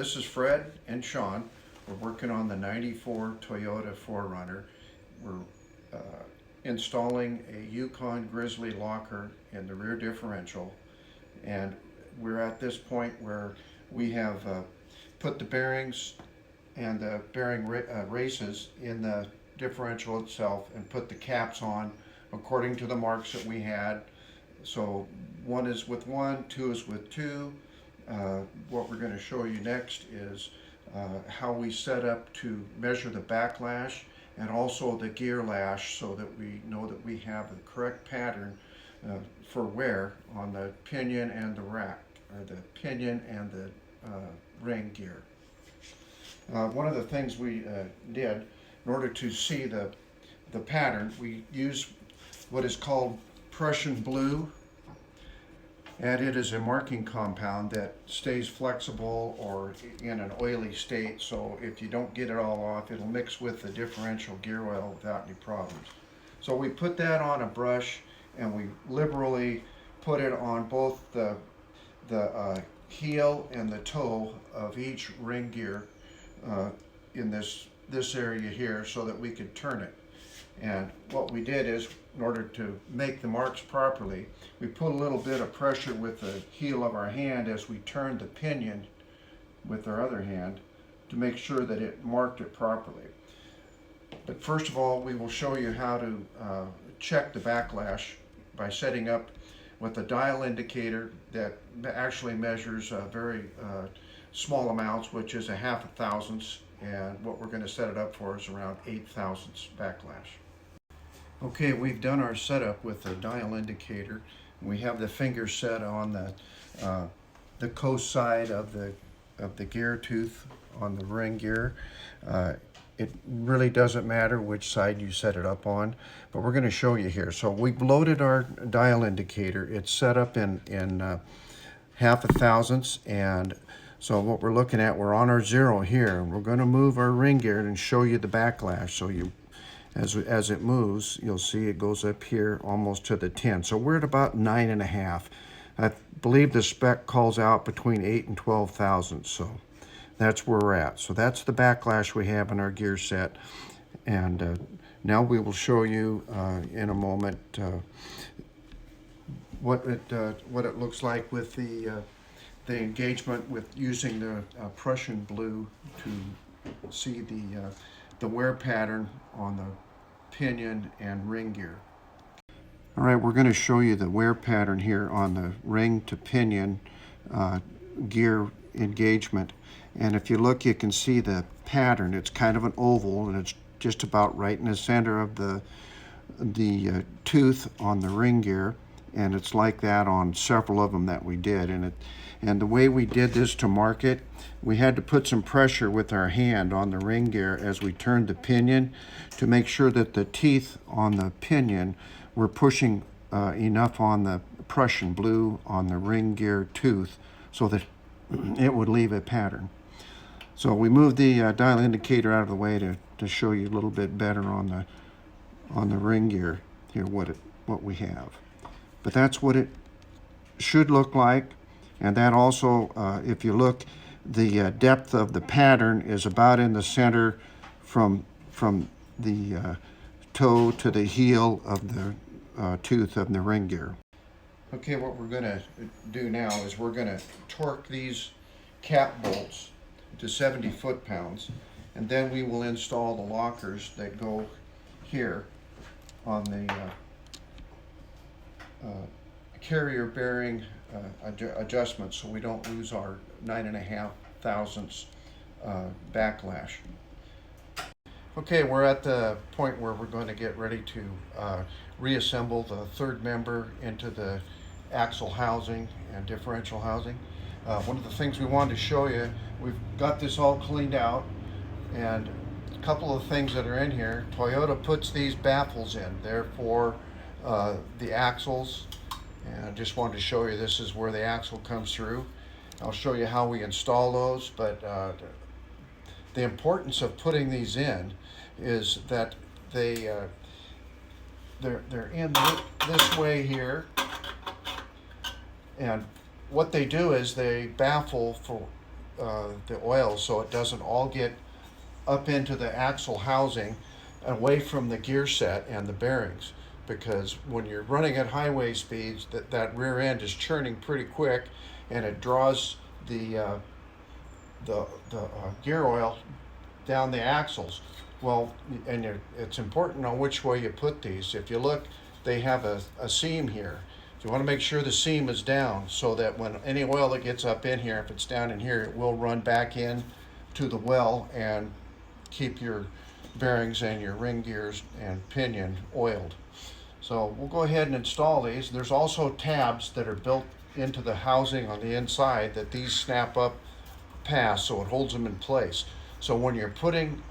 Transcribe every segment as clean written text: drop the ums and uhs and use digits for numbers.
This is Fred and Sean. We're working on the 94 Toyota 4Runner. We're installing a Yukon Grizzly locker in the rear differential, and we're at this point where we have put the bearings and the bearing races in the differential itself and put the caps on according to the marks that we had. So one is with one, two is with two. What we're going to show you next is how we set up to measure the backlash and also the gear lash, so that we know that we have the correct pattern for wear on the pinion and the rack, or the pinion and the ring gear. One of the things we did in order to see the pattern, we use what is called Prussian blue, and it is a marking compound that stays flexible or in an oily state, so if you don't get it all off, it'll mix with the differential gear oil without any problems. So we put that on a brush and we liberally put it on both the heel and the toe of each ring gear in this area here, so that we could turn it. And what we did is, in order to make the marks properly, we put a little bit of pressure with the heel of our hand as we turned the pinion with our other hand to make sure that it marked it properly. But first of all, we will show you how to check the backlash by setting up with a dial indicator that actually measures very small amounts, which is a half a thousandths, and what we're going to set it up for is around 8 thousandths backlash. Okay, we've done our setup with the dial indicator. We have the finger set on the coast side of the gear tooth on the ring gear. It really doesn't matter which side you set it up on, but we're going to show you here. So we've loaded our dial indicator. It's set up in half a thousandths, and so what we're looking at, we're on our 0 here, and we're going to move our ring gear and show you the backlash. So as it moves, you'll see it goes up here almost to the 10. So we're at about 9.5. I believe the spec calls out between 8 and 12 thousandths, so that's where we're at. So that's the backlash we have in our gear set, and now we will show you in a moment what it looks like with the engagement with using the Prussian blue to see the wear pattern on the pinion and ring gear. All right, we're going to show you the wear pattern here on the ring to pinion gear engagement. And if you look, you can see the pattern. It's kind of an oval, and it's just about right in the center of the tooth on the ring gear, and it's like that on several of them that we did. And the way we did this to mark it, we had to put some pressure with our hand on the ring gear as we turned the pinion to make sure that the teeth on the pinion were pushing enough on the Prussian blue on the ring gear tooth so that it would leave a pattern. So we moved the dial indicator out of the way to show you a little bit better on the ring gear here what we have. But that's what it should look like. And that also, if you look, the depth of the pattern is about in the center from the toe to the heel of the tooth of the ring gear. Okay, what we're going to do now is we're going to torque these cap bolts to 70 foot-pounds, and then we will install the lockers that go here on the carrier bearing adjustment, so we don't lose our 9.5 thousandths backlash. Okay, we're at the point where we're going to get ready to reassemble the third member into the axle housing and differential housing. One of the things we wanted to show you, we've got this all cleaned out, and a couple of things that are in here. Toyota puts these baffles in. They're for the axles, and I just wanted to show you this is where the axle comes through. I'll show you how we install those, but the importance of putting these in is that they're in this way here, and what they do is they baffle the oil so it doesn't all get up into the axle housing away from the gear set and the bearings, because when you're running at highway speeds, that rear end is churning pretty quick, and it draws the gear oil down the axles. Well, and it's important on which way you put these. If you look, they have a seam here. You want to make sure the seam is down so that when any oil that gets up in here, if it's down in here, it will run back in to the well and keep your bearings and your ring gears and pinion oiled. So we'll go ahead and install these. There's also tabs that are built into the housing on the inside that these snap up past, so it holds them in place. So when you're putting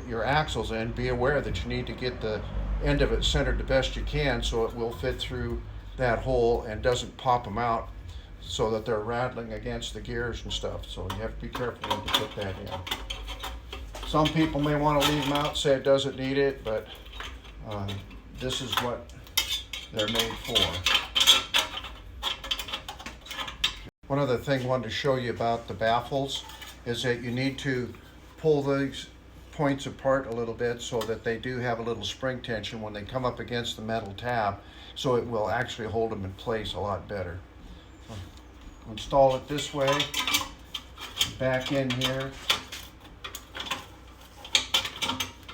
your axles in, be aware that you need to get the end of it centered the best you can so it will fit through that hole and doesn't pop them out so that they're rattling against the gears and stuff. So you have to be careful when you put that in. Some people may want to leave them out, say it doesn't need it, but this is what they're made for. One other thing I wanted to show you about the baffles is that you need to pull these points apart a little bit so that they do have a little spring tension when they come up against the metal tab, so it will actually hold them in place a lot better. Install it this way, back in here.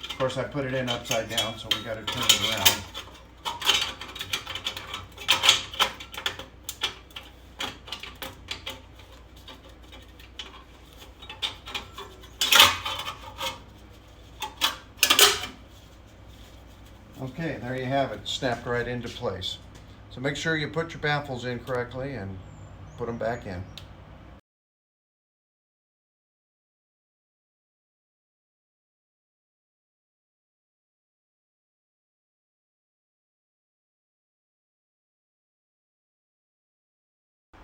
Of course, I put it in upside down, so we got to turn it around. Okay, there you have it, snapped right into place. So make sure you put your baffles in correctly and put them back in.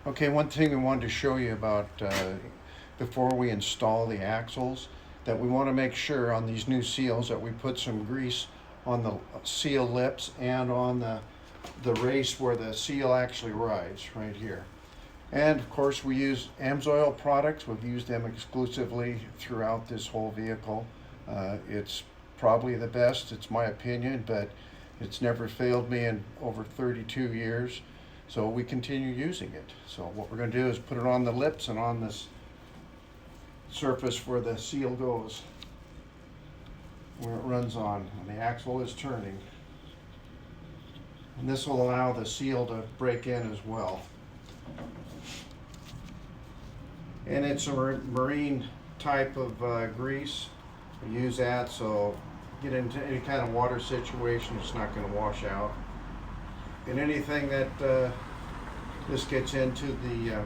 Okay, one thing we wanted to show you about before we install the axles, that we want to make sure on these new seals that we put some grease on the seal lips and on the race where the seal actually rides, right here. And of course we use AMSOIL products. We've used them exclusively throughout this whole vehicle. It's probably the best, it's my opinion, but it's never failed me in over 32 years. So we continue using it. So what we're going to do is put it on the lips and on this surface where the seal goes, where it runs on, and the axle is turning. And this will allow the seal to break in as well. And it's a marine type of grease. We use that so get into any kind of water situation, it's not going to wash out. And anything that this gets into the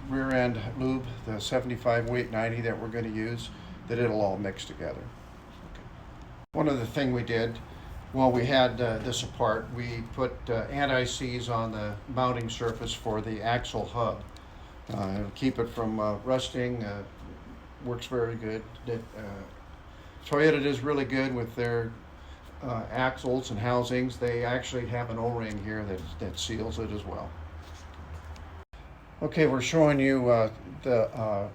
rear end lube, the 75 weight 90 that we're going to use, that it'll all mix together. Okay. One other thing we did while we had this apart, we put anti-seize on the mounting surface for the axle hub. It'll keep it from rusting. Works very good. Toyota is really good with their axles and housings. They actually have an O-ring here that seals it as well. Okay, we're showing you the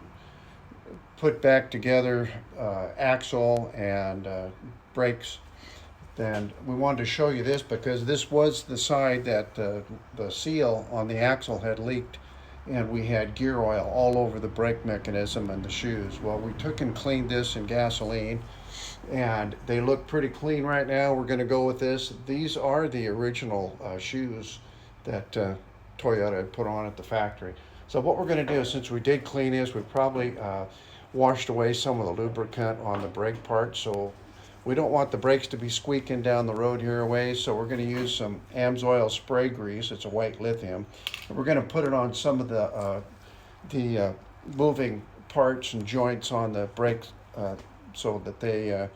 put back together axle and brakes. And we wanted to show you this because this was the side that the seal on the axle had leaked, and we had gear oil all over the brake mechanism and the shoes. Well, we took and cleaned this in gasoline, and they look pretty clean right now. We're going to go with this. These are the original shoes that Toyota had put on at the factory. So what we're going to do, since we did clean this, we probably washed away some of the lubricant on the brake part, so we don't want the brakes to be squeaking down the road here a ways, so we're going to use some AMSOIL spray grease. It's a white lithium. And we're going to put it on some of the moving parts and joints on the brakes so that they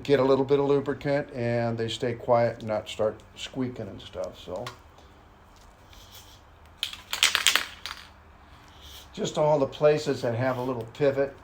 get a little bit of lubricant and they stay quiet and not start squeaking and stuff. So just all the places that have a little pivot.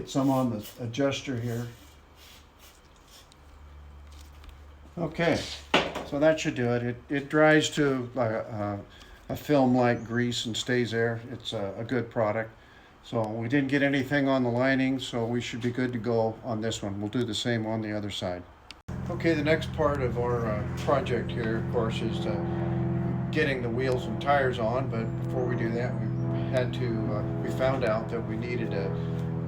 get some on the adjuster here. Okay, so that should do it. It dries to a film-like grease and stays there. It's a good product. So we didn't get anything on the lining, so we should be good to go on this one. We'll do the same on the other side. Okay, the next part of our project here, of course, is getting the wheels and tires on. But before we do that, we found out that we needed a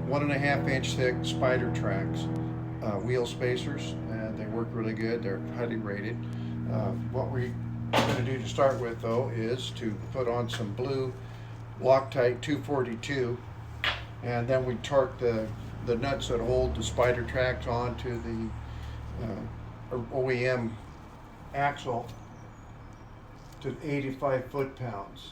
1.5 inch thick Spider Tracks wheel spacers, and they work really good. They're highly rated. What we're going to do to start with, though, is to put on some blue Loctite 242, and then we torque the nuts that hold the Spider Tracks onto the OEM axle to 85 foot-pounds.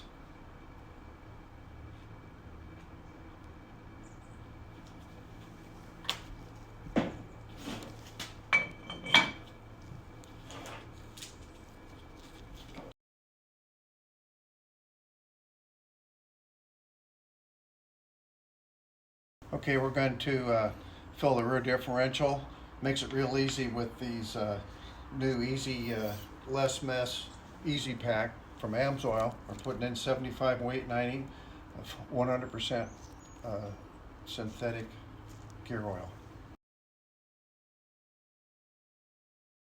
Okay, we're going to fill the rear differential. Makes it real easy with these new Easy Less Mess Easy Pack from AMSOIL. We're putting in 75 weight 90 of 100% synthetic gear oil.